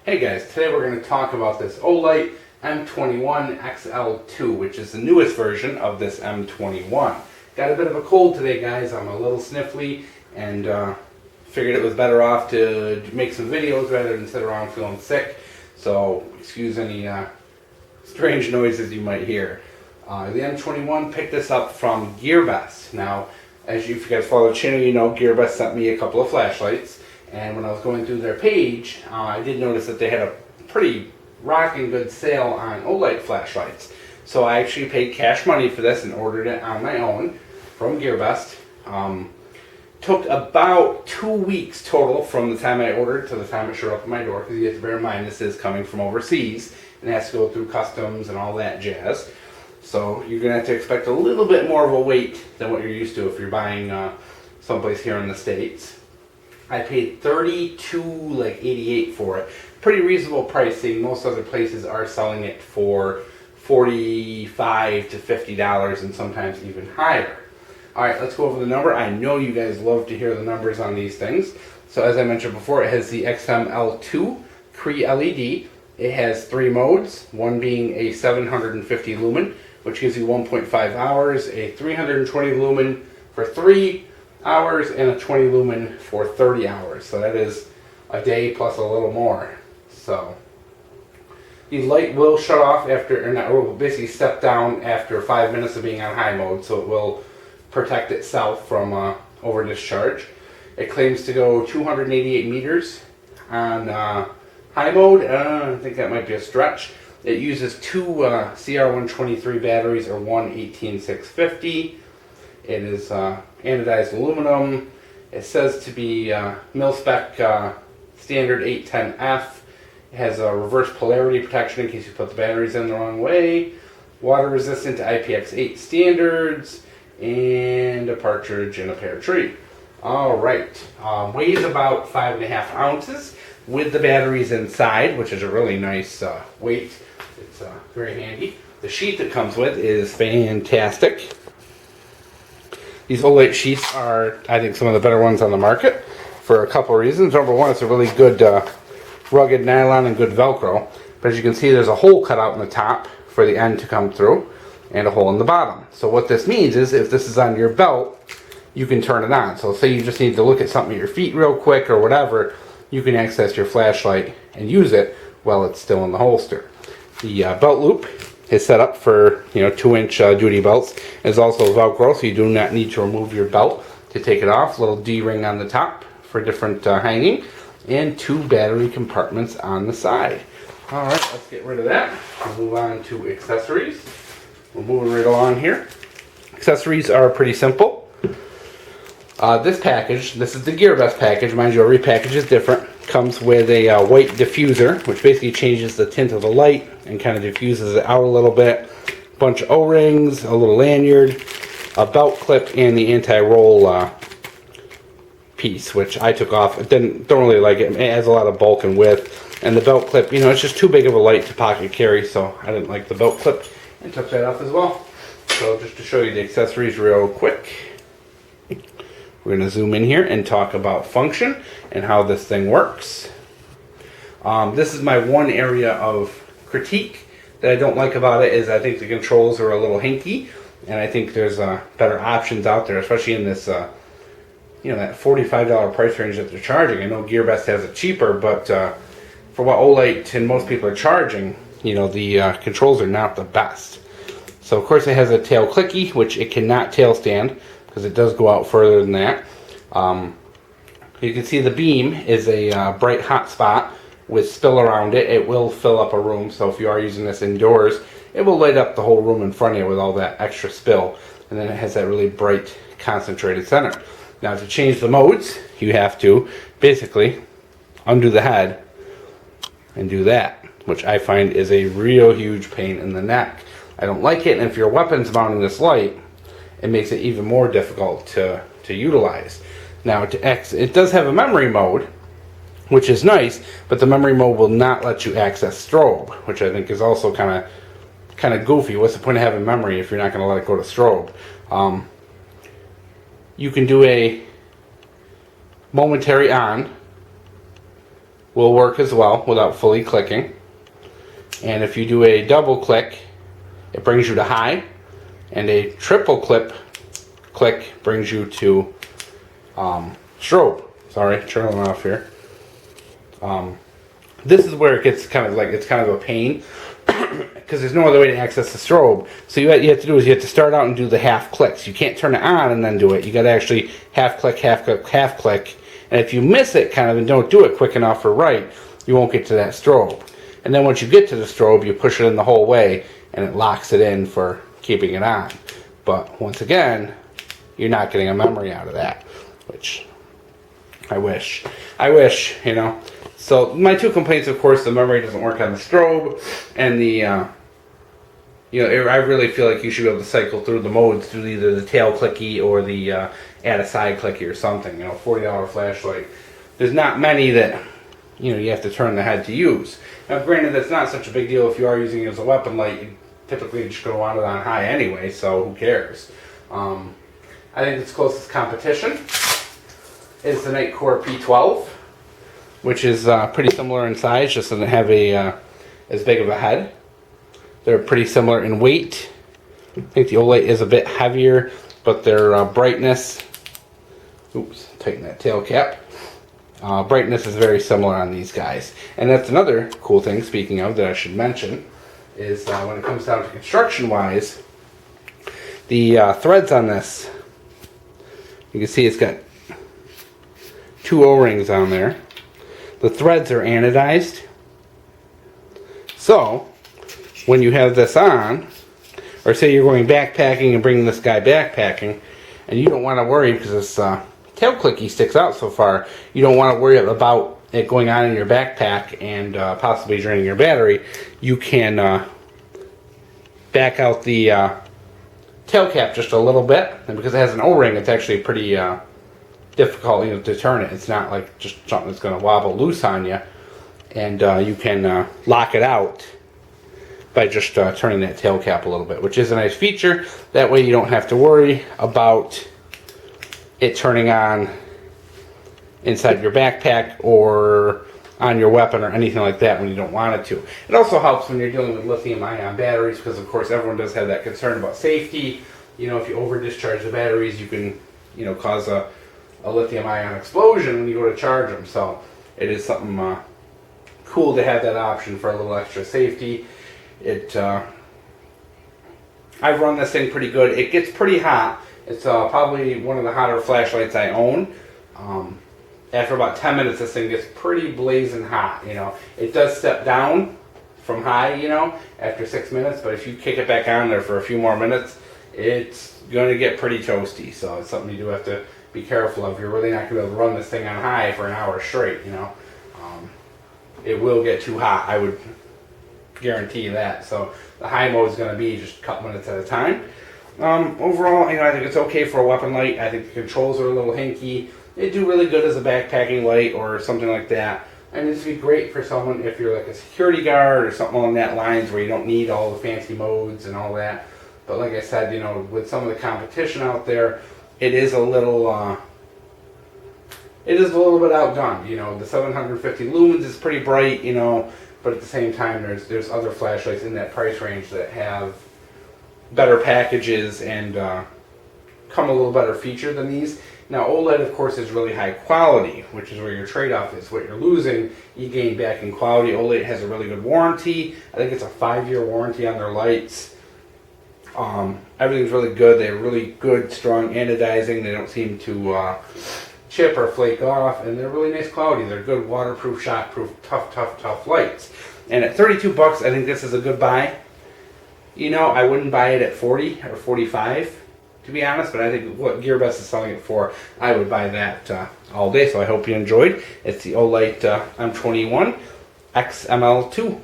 Hey guys, today we're going to talk about this Olight m21-XL2, which is the newest version of this M21. Got a bit of a cold today, guys. I'm a little sniffly and figured it was better off to make some videos rather than sit around feeling sick. So excuse any strange noises you might hear. The M21 picked this up from Gearbest. Now, if you guys follow the channel, you know Gearbest sent me a couple of flashlights. And when I was going through their page, I did notice that they had a pretty rocking good sale on Olight flashlights. So I actually paid cash money for this and ordered it on my own from Gearbest. Took about 2 weeks total from the time I ordered to the time it showed up at my door, because you have to bear in mind this is coming from overseas and it has to go through customs and all that jazz. So you're going to have to expect a little bit more of a wait than what you're used to if you're buying someplace here in the States. I paid $32.88 for it. Pretty reasonable pricing. Most other places are selling it for $45 to $50 and sometimes even higher. Alright, let's go over the number. I know you guys love to hear the numbers on these things. So as I mentioned before, it has the XML2 Cree LED. It has 3 modes, one being a 750 lumen, which gives you 1.5 hours, a 320 lumen for 3 hours, and a 20 lumen for 30 hours. So that is a day plus a little more. So the light will shut off after, or not, will basically step down after 5 minutes of being on high mode, so it will protect itself from over discharge. It claims to go 288 meters on high mode. I think that might be a stretch. It uses 2 CR123 batteries, or one 18650. It is anodized aluminum. It says to be mil-spec standard 810F. It has a reverse polarity protection in case you put the batteries in the wrong way. Water resistant to IPX8 standards. And a partridge in a pear tree. Alright. Weighs about 5.5 ounces with the batteries inside, which is a really nice weight. It's very handy. The sheet that comes with is fantastic. These Olight sheets are, I think, some of the better ones on the market for a couple of reasons. Number one, it's a really good rugged nylon and good Velcro. But as you can see, there's a hole cut out in the top for the end to come through and a hole in the bottom. So what this means is if this is on your belt, you can turn it on. So say you just need to look at something at your feet real quick or whatever, you can access your flashlight and use it while it's still in the holster. The belt loop is set up for 2-inch duty belts. It's also Velcro, so you do not need to remove your belt to take it off. Little D-ring on the top for different hanging, and 2 battery compartments on the side. Alright, let's get rid of that. We'll move on to accessories. We're moving right along here. Accessories are pretty simple. This package, this is the Gearbest package. Mind you, every package is different. Comes with a white diffuser, which basically changes the tint of the light and kind of diffuses it out a little bit. A bunch of O-rings, a little lanyard, a belt clip, and the anti-roll piece, which I took off. Don't really like it. It has a lot of bulk and width. And the belt clip, it's just too big of a light to pocket carry, so I didn't like the belt clip and took that off as well. So just to show you the accessories real quick, we're going to zoom in here and talk about function and how this thing works. This is my one area of critique that I don't like about it, is I think the controls are a little hinky, and I think there's better options out there, especially in this that $45 price range that they're charging. I know Gearbest has it cheaper, but for what Olight and most people are charging, the controls are not the best. So of course it has a tail clicky, which it cannot tail stand because it does go out further than that. You can see the beam is a bright hot spot with spill around it. It will fill up a room, so if you are using this indoors, it will light up the whole room in front of you with all that extra spill. And then it has that really bright concentrated center. Now to change the modes, you have to basically undo the head and do that, which I find is a real huge pain in the neck. I don't like it, and if your weapon's mounting this light, it makes it even more difficult to utilize. Now it does have a memory mode, which is nice, but the memory mode will not let you access strobe, which I think is also kind of goofy. What's the point of having memory if you're not going to let it go to strobe? You can do a momentary on will work as well without fully clicking. And if you do a double click, it brings you to high, and a triple click brings you to strobe. Sorry, turning off here. This is where it gets kind of a pain because there's no other way to access the strobe. So what you have to do is you have to start out and do the half clicks. You can't turn it on and then do it. You got to actually half click, half click, half click. And if you miss it kind of and don't do it quick enough or right, you won't get to that strobe. And then once you get to the strobe, you push it in the whole way and it locks it in for keeping it on. But once again, you're not getting a memory out of that, which I wish, you know. So my two complaints, of course, the memory doesn't work on the strobe, and the, you know, I really feel like you should be able to cycle through the modes through either the tail clicky or the add a side clicky or something. You know, $40 flashlight. There's not many that, you know, you have to turn the head to use. Now, granted, that's not such a big deal if you are using it as a weapon light. You typically just go on it on high anyway, so who cares? I think its closest competition is the Nightcore P12, which is pretty similar in size, just doesn't have a as big of a head. They're pretty similar in weight. I think the Olight is a bit heavier, but their brightness, oops, tighten that tail cap. Brightness is very similar on these guys. And that's another cool thing, speaking of, that I should mention, is when it comes down to construction-wise, the threads on this, you can see it's got 2 O-rings on there. The threads are anodized. So, when you have this on, or say you're going backpacking and bringing this guy backpacking, and you don't want to worry because this tail clicky sticks out so far, you don't want to worry about it going on in your backpack and possibly draining your battery, you can back out the tail cap just a little bit, and because it has an O-ring, it's actually pretty difficult, you know, to turn it. It's not like just something that's going to wobble loose on you, and you can lock it out by just turning that tail cap a little bit, which is a nice feature. That way you don't have to worry about it turning on inside your backpack or on your weapon or anything like that when you don't want it to. It also helps when you're dealing with lithium-ion batteries, because of course everyone does have that concern about safety. You know, if you over discharge the batteries, you can, you know, cause a lithium-ion explosion when you go to charge them. So it is something cool to have that option for a little extra safety. I've run this thing pretty good. It gets pretty hot. It's probably one of the hotter flashlights I own. After about 10 minutes, this thing gets pretty blazing hot. You know, it does step down from high, you know, after 6 minutes. But if you kick it back on there for a few more minutes, it's going to get pretty toasty. So it's something you do have to be careful of. You're really not going to be able to run this thing on high for an hour straight, you know. It will get too hot, I would guarantee you that. So the high mode is going to be just a couple minutes at a time. Overall, you know, I think it's okay for a weapon light. I think the controls are a little hinky. They do really good as a backpacking light or something like that. And this would be great for someone if you're like a security guard or something along that lines where you don't need all the fancy modes and all that. But like I said, you know, with some of the competition out there, it is a little bit outdone. You know, the 750 lumens is pretty bright, you know, but at the same time, there's other flashlights in that price range that have better packages and come a little better feature than these. Now, OLED, of course, is really high quality, which is where your trade-off is. What you're losing, you gain back in quality. OLED has a really good warranty. I think it's a 5-year warranty on their lights. Everything's really good. They have really good, strong anodizing. They don't seem to chip or flake off, and they're really nice quality. They're good waterproof, shockproof, tough lights. And at $32, I think this is a good buy. You know, I wouldn't buy it at 40 or 45, to be honest, but I think what gearbest is selling it for, I would buy that all day. So I hope you enjoyed. It's the Olight M21-x ML2.